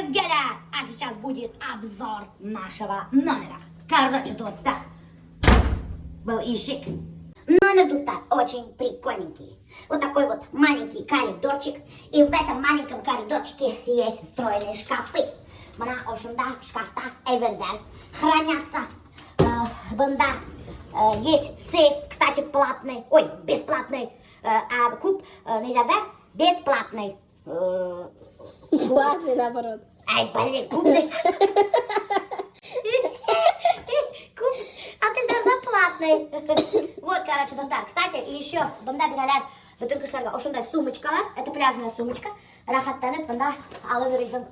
привет, Геля! А сейчас будет обзор нашего номера. Короче, тут так был и шик. Номер тут так очень прикольненький. Вот такой вот маленький коридорчик. И в этом маленьком коридорчике есть встроенные шкафы. Мына ошында шкафта эвердер хранятся. Бында есть сейф, кстати, платный. Ой, бесплатный. А куб недавно бесплатный. Платный, наоборот. Ай, блин, кубный. Куб, а ты давно платный. Вот, короче, ну так. Кстати, и еще бында биралят bütün kışlarda oşunda сумочкалар. Это пляжная сумочка. Рахаттанып, бында алып бердим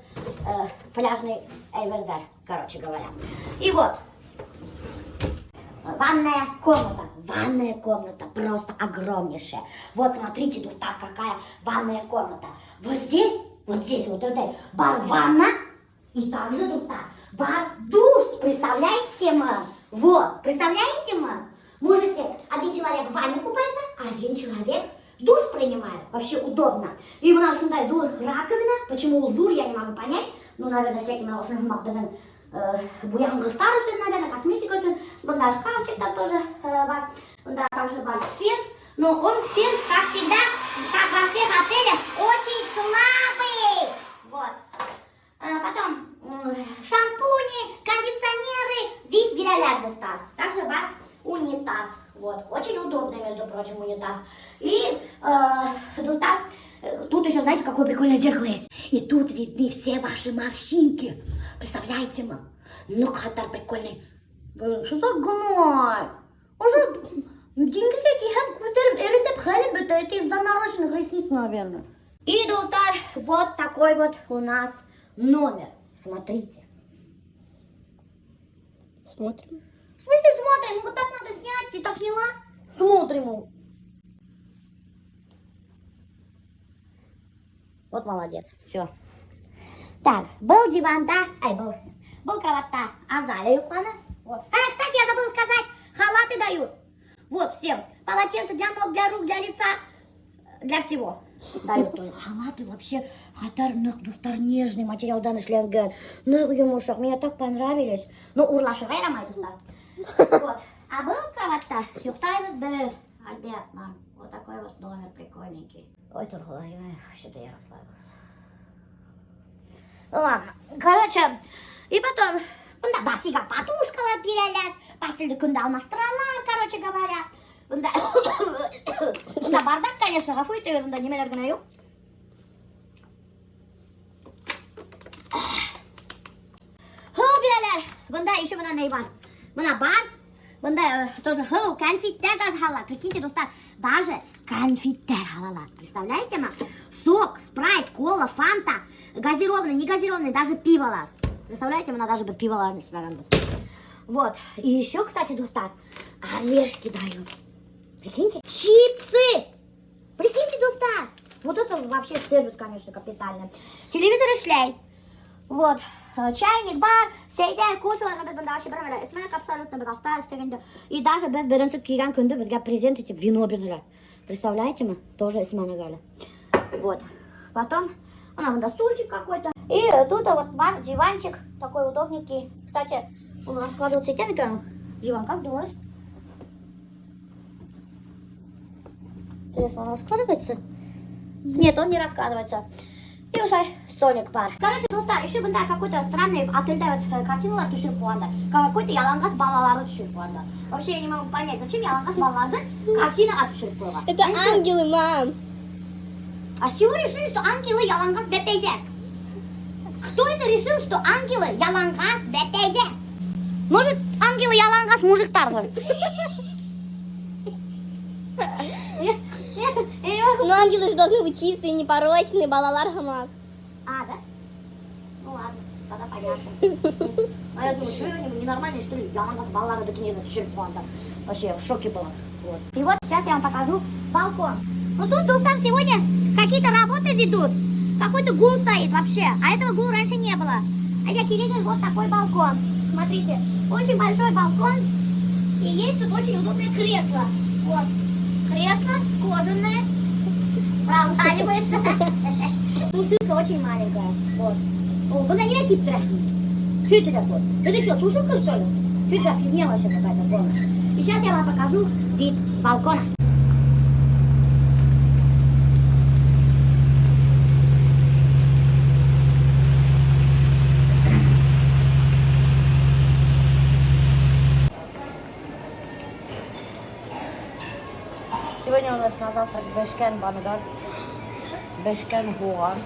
пляжный эвердер, короче говоря. И вот. Ванная комната. Ванная комната просто огромнейшая. Вот смотрите, тут так какая ванная комната. Вот здесь вот это бар-ванна. И также тут так бар-душ. Представляете, мам? Вот, представляете, мам? Мужики, один человек в ванне купается, а один человек душ принимает. Вообще удобно. И у нас шундай раковина. Почему дур, я не могу понять. Ну, наверное, всякими нашими буянгы старые, наверное, косметика. Бында шкафчик там тоже бар. Бында также бар фен. Но он фен, как всегда, как во всех отелях, очень слабый. Вот. Потом шампуни, кондиционеры, весь биралят вот так. Также бар унитаз. Вот. Очень удобный, между прочим, унитаз. И вот так. Тут еще, знаете, какое прикольное зеркало есть. И тут видны все ваши морщинки. Представляете, мам? Ну, катар прикольный. Что за гной? Уже деньги hem кузерим эритеп халим бета. Это из-за нарощенных ресниц, наверное. И тут вот такой вот у нас номер. Смотрите. Смотрим. В смысле смотрим? Вот так надо снять. Ты так сняла? Смотрим. Вот молодец. Все. Так, был диван, да? Ай, был кровать-то. Азалия юклана. Вот. Кстати, я забыла сказать. Халаты дают. Вот, всем. Полотенце для ног, для рук, для лица. Для всего. Дают тоже. Халаты вообще. Хатар нежный материал данный шлянген. Ну, юмушек, мне так понравились. Ну, урлаши вайрамай тут. Вот. А был кровать-то. Юхтайвет был. Альберт, мам. Вот такой вот номер прикольненький. Ой, Тургулай, что-то я расслабилась. Ладно, короче, и потом, да, сига подушкалар биралят, постельный күнді алмаштыралар, короче говоря. Да, бардак, конечно, гафу ете, да, немелер гына yok. Хыл биралар, бында еще мына не бар. Мына бар, бында тоже хыл, конфеттер даже халалар. Прикиньте, достар, даже конфеттер халалар. Представляете, ма? Сок, спрайт, кола, фанта, газированный, не газированный, даже пиволар. Представляете, мне даже бы пиволар не смогли. Вот. И еще, кстати, тут так, орешки дают. Прикиньте, чипсы. Прикиньте, тут так. Вот это вообще сервис, конечно, капитальный. Телевизор и шлей. Вот. Чайник, бар, сейдер, кофе, вообще правильно. Смак абсолютно безопасный. И даже без беренцик киган күнді бізге презент етіп вино берділер. Представляете, мы тоже исманагали. Вот. Потом у нас стульчик какой-то. И тут вот бар, диванчик такой удобненький. Кстати, он раскладывается и тянет. Диван, как думаешь? Интересно, он раскладывается? Нет, он не раскладывается. И уже столик бар. Короче, ну да, еще бы да, какой-то странный отельда картину тушир пуанда. Какой-то ялангас балалары тушир пуанда. Вообще я не могу понять, зачем ялангас балалары картина тушир пуанда. Это ангелы, мам. А с чего решили, что ангелы ялангас бетейде? Кто это решил, что ангелы ялангас бетейде? Может, ангелы ялангас мужиктар бар? Но ангелы же должны быть чистые, непорочные, балалар хамас. А, да? Ну ладно, тогда понятно. А я думаю, что я ненормальный, что ли? Ялангас балалары такие на тушерпуанда. Вообще, я в шоке была. Вот. И вот сейчас я вам покажу балкон. Ну тут там сегодня какие-то работы ведут. Какой-то гул стоит вообще. А этого гула раньше не было. А я кирилл, вот такой балкон. Смотрите, очень большой балкон. И есть тут очень удобное кресло. Вот. Кресло кожаное. Проваливается. Тушилка очень маленькая. Вот. О, вы на меня тип Что это такое? Это что, сушилка, что ли? Что это за фигня вообще какая-то полная? И сейчас я вам покажу вид с балкона. Сегодня у нас на завтрак бешкен помидор, бешкен хуан,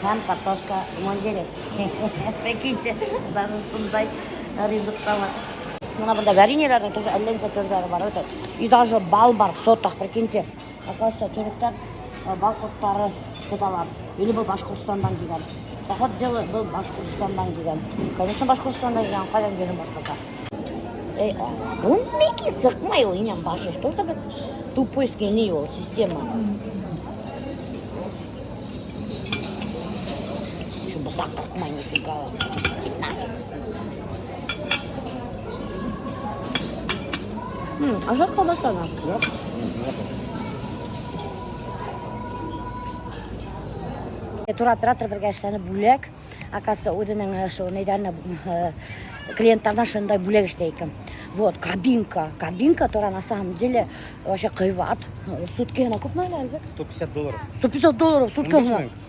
ham картошка, лимонделик. Прикиньте, даже шундай ризықтар бар. Мына бұнда вареньелердің тоже әллен түрлері бар. И даже бал бар в сортах, прикиньте. Оказывается, түріктер бал сорттары саталар. Или бұл Башқұртстандан келген. Тақат дело бұл Башқұртстандан келген. Конечно, Башқұртстандан келген, қайдан келген башқұртстан. Эй, он меки сықмай ол инем башы. Что за бір тупой скини ол система? Чтобы закрытмай нифига. Нафиг. А что колбаса наша? Нет. Туроператор бірге бүлек. Оказывается, өзінің шо недавно клиенттардан шындай бүлек істейді. Вот, кабинка. Кабинка, которая на самом деле вообще кайват. Сутки она купна әлгі? $150. $150 в сутки.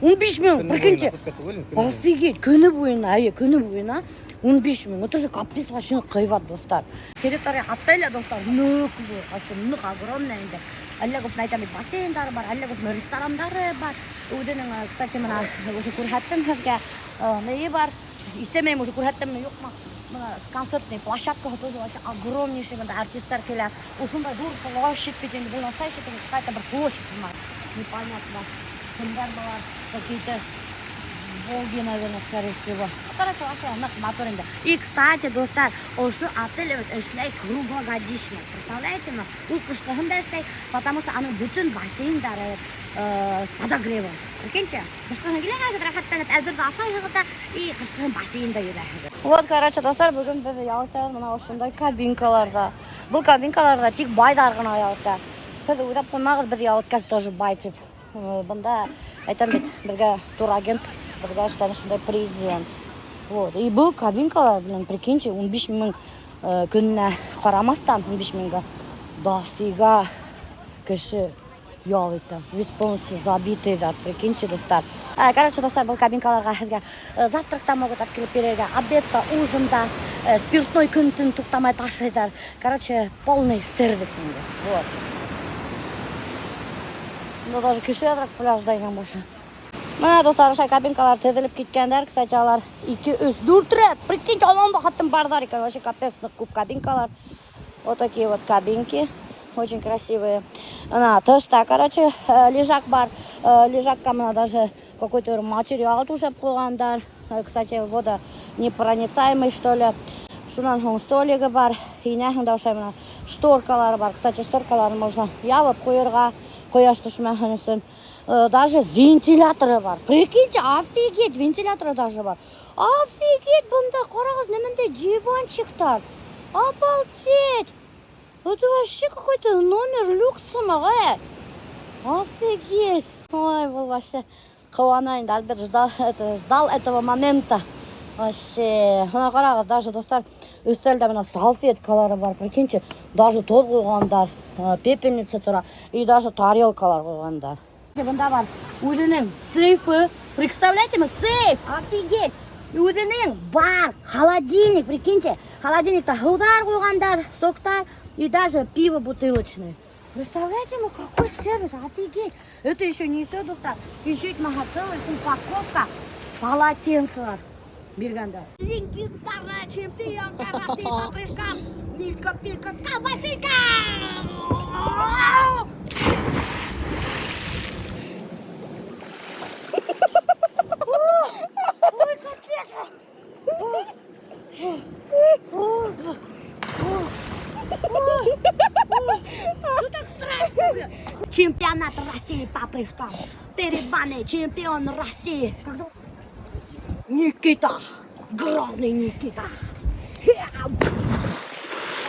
15 мың, прикиньте. Офигеть, күні бойына 15 мың. Это же капец вообще кайват, достар. Территория отеля, достар, нық бұл. Вообще нық огромная. Әлі көп найтамид бассейндары бар, әлі көп ресторандары бар. Өдінің, кстати, мына уже көрхаттым сізге неге бар. Истемейм уже көрхаттым, жоқ ма? Концертный площадка тоже вообще огромнейший, артисттар келер. Ушундай дур площадь бит, бұл настоящий какая-то бір площадь, непонятно. Кімдер бар, какие-то Волги, наверное, скорее всего. Короче, вообще, моторында. И, кстати, достар, ошу отель эшлей круглогодично. Представляете, у кышкыгында эшлей, потому что аны бүтін бассейндары с подогревом. Прикиньте, кышкыгын келер, рахаттанып, әзірді ашайығыда, и кышкыгын бассейнда жүрәхеді. Вот, короче, достар, бүгін біз яғытайыз мына ошындай кабинкаларда. Бұл кабинкаларда тек байдар ғана яғытайыз. Біз өйдап қоймағыз, біз яғытказ тоже бай тип. Бұнда, айтам бет, бірге турагент. Когда что шундай президент. Вот. И был кабинкалар, блин, прикиньте, 15 мың күніне қарамастан 15 мыңға дофига кіші ялыйты. Весь полностью забитый, да, прикиньте, достар. Короче, достар, был кабинкаларға сізге завтракта могут открыть берега, обедта, ужинда, спиртной күн-түн туқтамай ташыйдар. Короче, полный сервисинг. Вот. Ну, даже кіші ядрак пляжда ең башы. Мына достар, ошай кабинкалар тезіліп кеткендер, кстати, алар 2-3 рет. Прикиньте, аланда хаттым бардар екен, вообще капец көп кабинкалар. Вот такие вот кабинки, очень красивые. На тышта, короче, лежак бар. Лежакка мына даже какой-то материал уже қойғандар. Кстати, вода непроницаемый, что ли. Шунан соң столигі бар. И нәхінде ошай мына шторкалар бар. Кстати, шторкалар можно ялып қойырға, қояш түшмәхін үшін. Даже вентиляторы бар. Прикиньте, офигеть, вентиляторы даже бар. Офигеть, бұнда қарағыз, немінде диванчиктар. Обалдеть! Это вообще какой-то номер люксомақ, Офигеть! Ой, бұл вообще қуанайын, Альберт ждал этого момента. Вообще, мына қарағыз, даже достар, үстелде мына салфеткалары бар. Прикиньте, даже тот қойғандар, пепельница тұра, и даже тарелкалар қойғандар. Бұнда бар өзінің сейфы. Представляете, сейф, офигеть. Өзінің бар холодильник, прикиньте. Холодильникта хылдар қойғандар, соктар и даже пиво бутылочное. Представляете, какой сервис, офигеть. Это еще не все, доктор. Еще и целая упаковка полотенцев. Берганда. Легендарная чемпионка России по прыжкам. Милька-пилька, колбасилька! Ой, капец! Что так страшно? Чемпионат России по прыжкам. Перед вами чемпион России. Никита. Грозный Никита.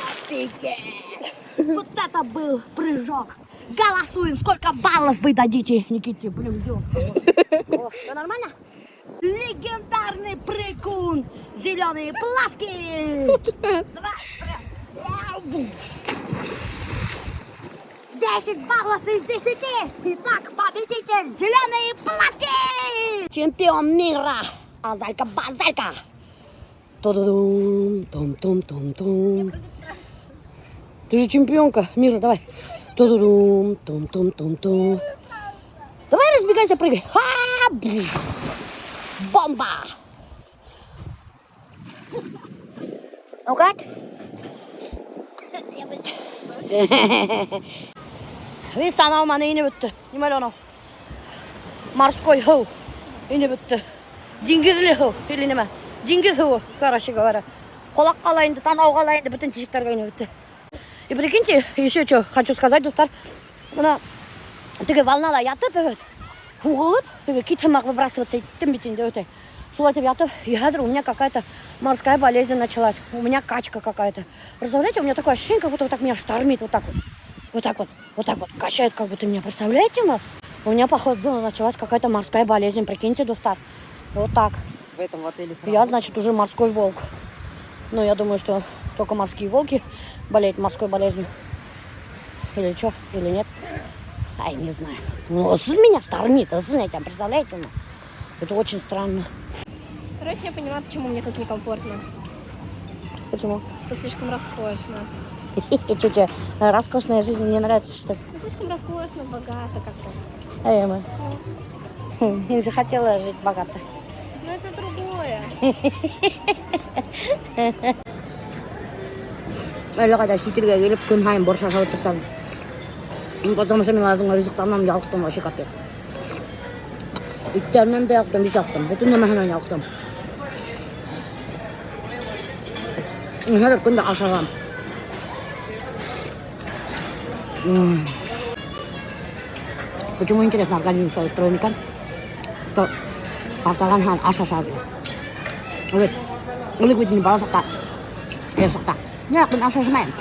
Офигеть. Вот это был прыжок. Голосуем, сколько баллов вы дадите Никите. Блин, все нормально? Легендарный прыгун. Зеленые плавки. 10 баллов из 10. Итак, победитель. Зеленые плавки. Чемпион мира. Азалька-базалька. Ту-ду-дум, том-том-том-том. Ты же чемпионка мира, давай. Ту-ду-дум, том-том-том-том. Давай разбегайся, прыгай. Бомба! Ну как? Видите, она у меня и не бітті. Немали анау. Морской хау. И не бітті. Дингизли хау. Или неме? Дингиз хау, короче говоря. Қолақ қалайынды, танау қалайынды, бүтін тешіктерге не бітті. И прикиньте, еще что хочу сказать, достар. Мына тіге волнада ятып, уғылып, кит тамақ выбрасываться еттім бетінде өте. Шулай етіп ятып, и қазір у меня какая-то морская болезнь началась. У меня качка какая-то. Представляете, у меня такое ощущение, как будто вот так меня штормит, вот так вот. Вот так вот, качает, как будто меня, представляете, ма? У меня, походу, началась какая-то морская болезнь, прикиньте, достар. Вот так. В этом отеле сразу. Я, значит, уже морской волк. Ну, я думаю, что только морские волки болеют морской болезнью. Или что, или нет. Ай, не знаю. Ну, меня штормит, знаете, представляете? Ну, это очень странно. Короче, я поняла, почему мне тут некомфортно. Почему? Тут слишком роскошно. Что тебе, роскошная жизнь не нравится, что ли? Слишком роскошно, богато как-то. Эмма. Я же хотела жить богато. Но это другое. Әлі қайда шетелге келіп күн сайын борша шауып тұрсам. Потому что мен олардың ризықтарынан жалықтым вообще капец. Иттерінен де жалықтым, жалықтым. Бүтін немесінен жалықтым. Қазір күнде ашағам. Почему интересно организм свой устроен екен? Что артаған хан аш ашады. Вот. Өлік бетінде бала шақта. Ер шақта. Нет, мы аш ашамайым.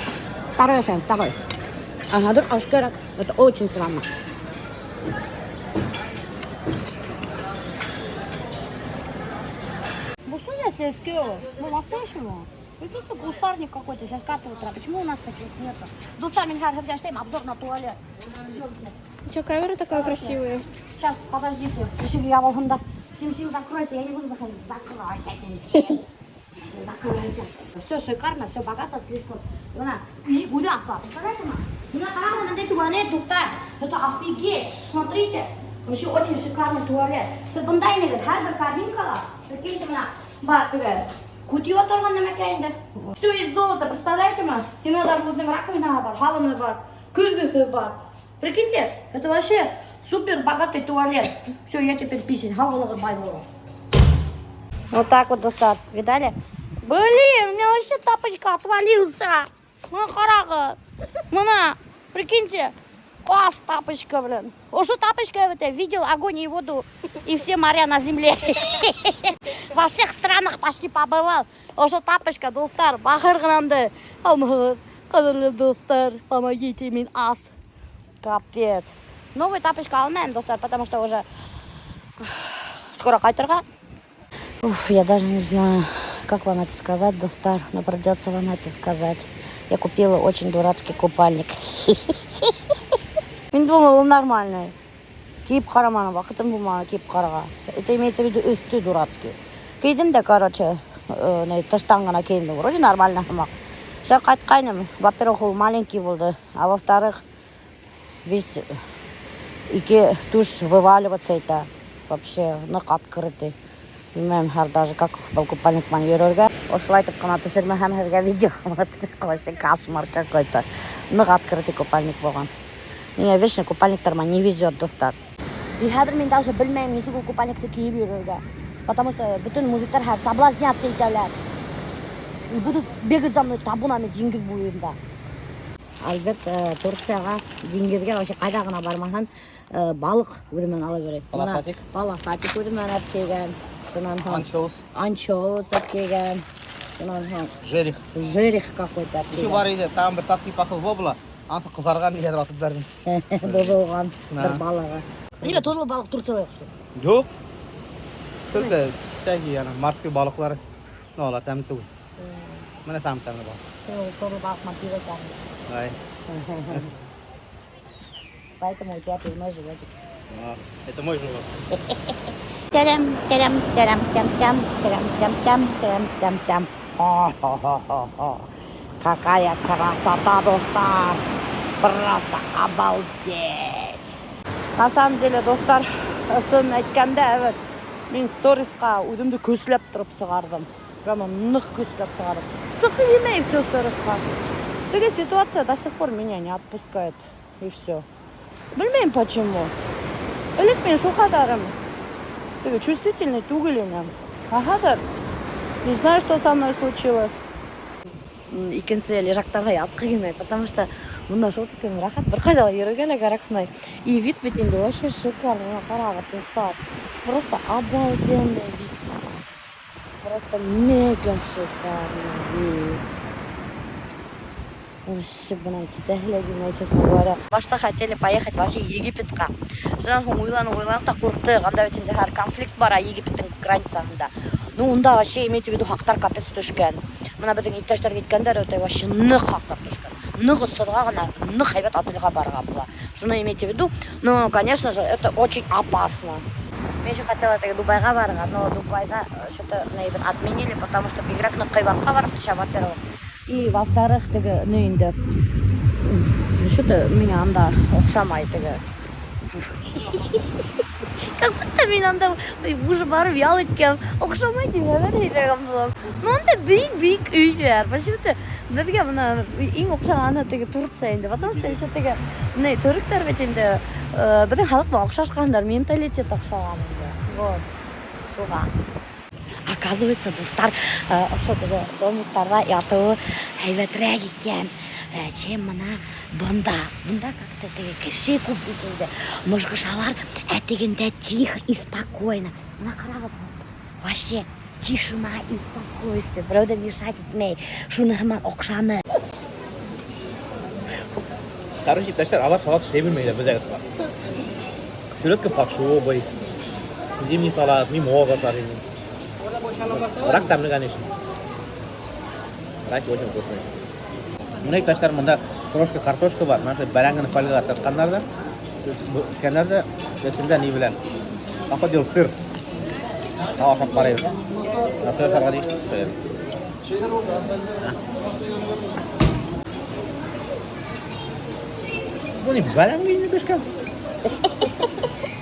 Второй ашаем, второй. А надыр аш керек. Это очень странно. Вы что здесь СКО? Мы по-настоящему? Прикиньте, кустарник какой-то, сейчас 5 утра. Почему у нас таких нет? Достар, меня хотят обзор на туалет. Че, камера такая красивая? Сейчас, подождите. Решили, я волганда. Сим-Сим, закройся. Я не буду заходить. Закройся, Сим-Сим. Закройся. Все шикарно, все богато, слишком. Она, куда слабо? Представляете, меня пора на эти туалет, доктор. Это офигеть. Смотрите. Вообще очень шикарный туалет. Сіз бұндай неге, әрбір кабинкаға, прикиньте мына, бар, кутье тұрған немекейінде. Все из золота, представляете ма? И у меня даже вот раковина бар, халаны бар, күлбі бар. Прикиньте, это вообще супер богатый туалет. Все, я теперь писать, хавалығы бай болу. Вот так вот, достар, видали? Блин, у меня вообще тапочка отвалился. Ну, қарағы. Мына, прикиньте. Класс, тапочка, блин. Уже тапочка это видел огонь и воду и все моря на земле. Во всех странах почти побывал. Уже тапочка, достар, бахырғанамды. Қадірлі достар, помогите мне, ас. Капец. Новый тапочка алмайм, достар, потому что уже скоро қайтырға. Уф, я даже не знаю, как вам это сказать, достар, но придется вам это сказать. Я купила очень дурацкий купальник. Мен думала, он нормальный. Киіп қараманы, вақытым болмады киіп қараға. Это имеется в виду үсті дурацкий. Кидім де, короче, тыштан ғана киімді. Вроде нормально тамақ. Все қайтқайным. Во-первых, ол маленький болды. А во-вторых, весь ике туш вываливаться это. Вообще, нық открытый. Bilmem даже как был купальник ман йөрөргә. Осылай итеп кына төшермәһәм һәргә видео. Вообще кошмар какой-то. Нық открытый купальник болған. Мне вечно купальниктарыма не везет, достар. И хәзер мен даже белмәйм, ничек ул купальникты киеп йөрергә. Потому что bütün мужиктар һәр соблазняться итәләр. И будут бегать за мной табунами диңгез буенда. Албетте, Турцияга, диңгезгә вообще кайда гына бармаһын, балык үземнән ала берет. Баласатик. Баласатик үземнән алып килгән. Шуннан Анчоус. Анчоус алып килгән. Шуннан Жерих. жерех какой-то. Еще бар иде, там бір саски посыл бобла. Ансы қызарған недер атып бердім. Бозылған бір балығы. Неге торлы балық Турцияда жоқ, что ли? Жоқ. Только всякие морские балыклары. Ну, олар тәмле түгел. Менә самый тәмле балык. Торлы балык мотива сам. Ай. Поэтому у тебя пивной животик. Это мой живот. Тям, тям, тям, тям, тям, тям, тям, тям, тям, тям, тям. О-хо-хо-хо-хо. Какая красота, достар! Просто обалдеть! На самом деле, достар, сын aytganda, evet, men storiesga o'zimni ko'zlab turib sig'ardim. Прямо нық ko'zlab sig'ardim. Сықты yemay все storiesga. Такая ситуация до сих пор меня не отпускает. И все. Bilmayman почему. Элек мен shu qadarim. Такой чувствительный тугелем. Ага, не знаю, что со мной случилось. Икенсе лежактарға ятқы келмейді, потому что мында шолтықпен рахат бір қайдалы ерігелі қарақмай. И вид бетінде вообще шикарный, қарағып ұйықтап. Просто обалденный вид. Просто мега шикарный вид. Вообще, блин, китайлегимай, честно говоря. Башта хотели поехать вообще Египетқа. Содан соң ойланып та қорқты, қандай өтінде әр конфликт бар Египеттің границасында. Ну, онда вообще имейте в виду хақтар капец түшкен. Мына біздің иптештер кеткендер өте вообще нық хақтар түшкен. Нық ұстыға ғана, нық хайбат отельға барған бұла. Шуны имейте в виду. Ну, конечно же, это очень опасно. Я еще хотела Дубайға барған, но Дубайда что-то отменили, потому что игрок на қайбатқа барып түші, во-первых. И во-вторых, что-то меня анда оқшамай, как будто мен анда уже барып ұялып еткенмін, оқшамай деген болам. Ну, анда биік үйлер. Почему-то бізге мына ең оқшағаны Турция енді. Потому что еще түріктер бет енді біздің халықпен ұқсасқандар, менталитет ұқсаған енді. Вот, соған. Оказывается, достар, домиктарға ятуы әйбәтрәк екен, чем мына бұнда. Бұнда как-то кіші көп бетінде. Мұжғышалар әтегінде тихо и спокойно. Мына қарағып, вообще тишина и спокойствие. Біреуді мешать етмей, шуны ғыман оқшаны. Короче, иптештер, алар салат іштей білмейді біз әгітқа. Сүретке пақшуы, зимний салат, мимоза тарин. Рак тәмлі, конечно. Рак очень вкусный. Мына иптештер, мында крошка картошка бар. Мына бәрәңгіні фольгаға тартқандарда, кәнерді өсінде не білән. Ақыдел сыр. Тауашап қарайбыз. Насыр сарға дейшті сөйледі. Бұл не бәрәңгі не пешкен?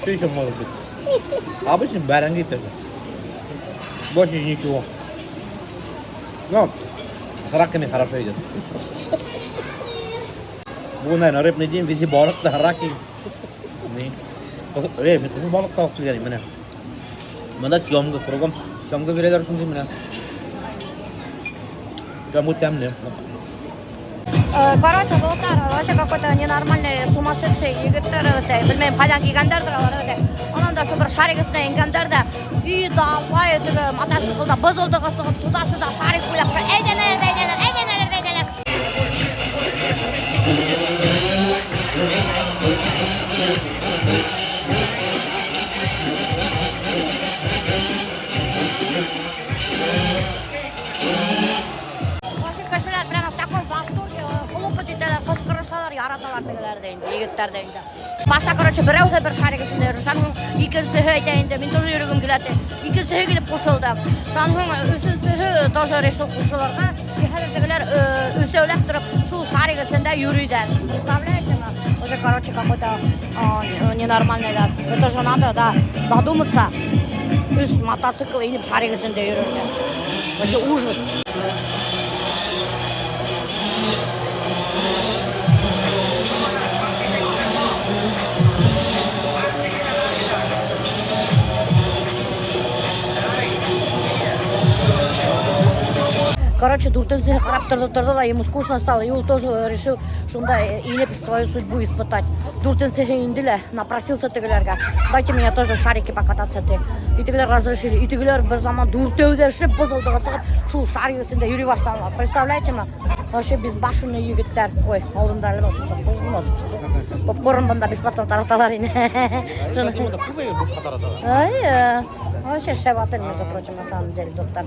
Что еще может быть? Обычный бәрәңгі тоже. Больше ничего. Но с раками хорошо идет. Бұл, наверное, рыбный день, везде балықты, раки. Мен қызыл балық тауып келгенім, міне. Мында тёмга, кругом тёмга бередер үшін міне. Тёмга тәмлі. Короче, достар, вообще какой-то ненормальный, сумасшедший егеттер, білмеймін, қайдан келгендердір олар. Онан да бір шарик үстіне енгендер и давай мотоциклда біз олдыға соғып, туда-сюда шарик көйлеп, әйденер. Кішілер прямо в таком восторге хлопот етелер, қысқырышалар, яраталар дегілерді, егеттерді. Баста, короче, біреуді бір шарик үстінде жүрі. Шанғын икенсігі айтайынды, мен тоже жүрігім келеді. Икенсігі келіп қошылды. Шанғын үсінсігі тоже решил қошыларға. Кехедегілер үсеулеп тұрып, шу шарик үстінде жүрейді. Представляете? Уже, короче, какой-то ненормальный, да. Это же надо, да, додуматься. Үст мотоцикл иніп шарик үстінде жүрейді. Вообще ужас. Короче, Дуртензе қарап тұрды да, ему скучно стало, и он тоже решил, что он инеп свою судьбу испытать. Дуртензеге индиле, напросился тегілерге, дайте меня тоже в шарике покататься. И тегілер разрешили, и тегілер бір заман Дуртеуде шып бұзылдыға тығып, шу шарик үстінде юрий баштанға. Представляете ма? Вообще безбашенный егеттер. Ой, алдында әлі болсын. Попкорн банда бесплатно тараталар ине. Кубаға бұл қатар аталар. Ай, вообще шев отель, между прочим, на самом деле, доктор.